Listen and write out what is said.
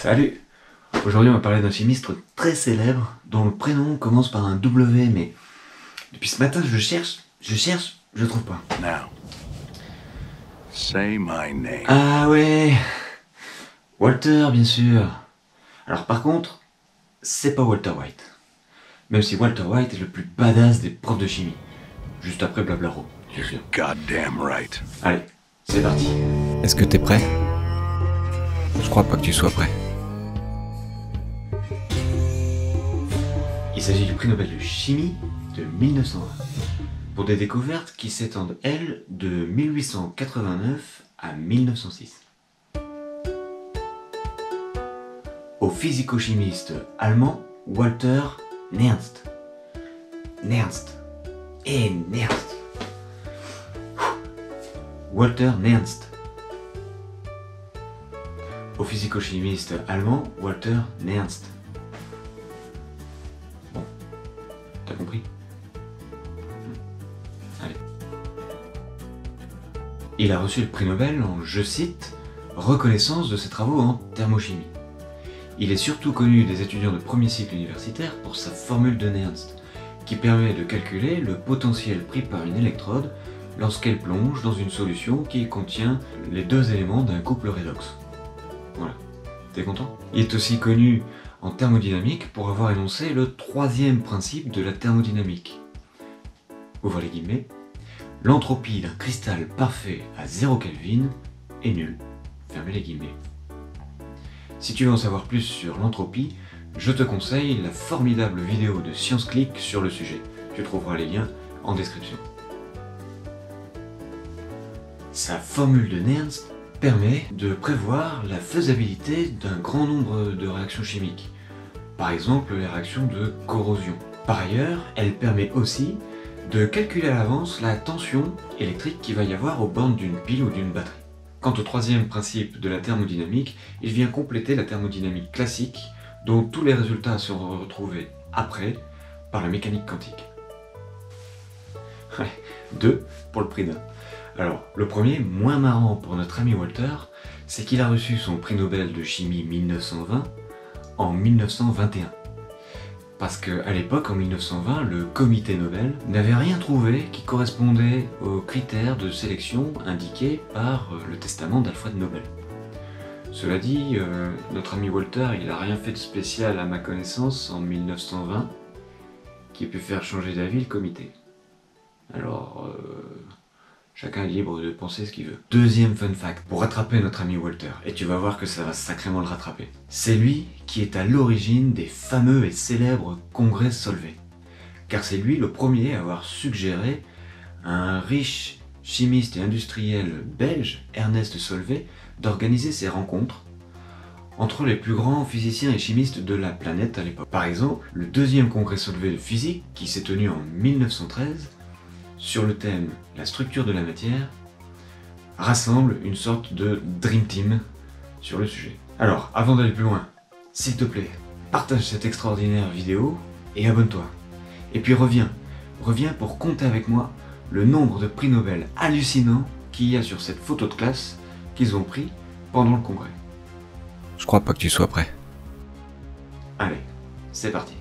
Salut! Aujourd'hui on va parler d'un chimiste très célèbre dont le prénom commence par un W, mais depuis ce matin je cherche, je trouve pas. Now, say my name. Ah ouais! Walter, bien sûr. Alors par contre, c'est pas Walter White. Même si Walter White est le plus badass des profs de chimie. Juste après Blablaro, bien sûr. Goddamn right. Allez, c'est parti. Est-ce que t'es prêt? Je crois pas que tu sois prêt. Il s'agit du prix Nobel de chimie de 1920, pour des découvertes qui s'étendent, elles, de 1889 à 1906. Au physico-chimiste allemand Walter Nernst. Nernst. Et Nernst. Walter Nernst. Au physico-chimiste allemand Walter Nernst. Bon, t'as compris? Allez. Il a reçu le prix Nobel en, je cite, reconnaissance de ses travaux en thermochimie. Il est surtout connu des étudiants de premier cycle universitaire pour sa formule de Nernst, qui permet de calculer le potentiel pris par une électrode lorsqu'elle plonge dans une solution qui contient les deux éléments d'un couple redox. Voilà. T'es content? Il est aussi connu en thermodynamique pour avoir énoncé le troisième principe de la thermodynamique. Ouvrez les guillemets. L'entropie d'un cristal parfait à 0 Kelvin est nulle. Fermez les guillemets. Si tu veux en savoir plus sur l'entropie, je te conseille la formidable vidéo de ScienceClick sur le sujet. Tu trouveras les liens en description. Sa formule de Nernst permet de prévoir la faisabilité d'un grand nombre de réactions chimiques. Par exemple, les réactions de corrosion. Par ailleurs, elle permet aussi de calculer à l'avance la tension électrique qu'il va y avoir aux bornes d'une pile ou d'une batterie. Quant au troisième principe de la thermodynamique, il vient compléter la thermodynamique classique, dont tous les résultats seront retrouvés après par la mécanique quantique. Ouais, 2 pour le prix d'un. Alors, le premier, moins marrant pour notre ami Walter, c'est qu'il a reçu son prix Nobel de chimie 1920 en 1921. Parce qu'à l'époque, en 1920, le comité Nobel n'avait rien trouvé qui correspondait aux critères de sélection indiqués par le testament d'Alfred Nobel. Cela dit, notre ami Walter, il n'a rien fait de spécial à ma connaissance en 1920 qui ait pu faire changer d'avis le comité. Alors, chacun est libre de penser ce qu'il veut. Deuxième fun fact, pour rattraper notre ami Walter, et tu vas voir que ça va sacrément le rattraper. C'est lui qui est à l'origine des fameux et célèbres congrès Solvay. Car c'est lui le premier à avoir suggéré à un riche chimiste et industriel belge, Ernest Solvay, d'organiser ces rencontres entre les plus grands physiciens et chimistes de la planète à l'époque. Par exemple, le deuxième congrès Solvay de physique, qui s'est tenu en 1913, sur le thème « La structure de la matière », rassemble une sorte de Dream Team sur le sujet. Alors, avant d'aller plus loin, s'il te plaît, partage cette extraordinaire vidéo et abonne-toi. Et puis reviens pour compter avec moi le nombre de prix Nobel hallucinants qu'il y a sur cette photo de classe qu'ils ont pris pendant le congrès. Je crois pas que tu sois prêt. Allez, c'est parti.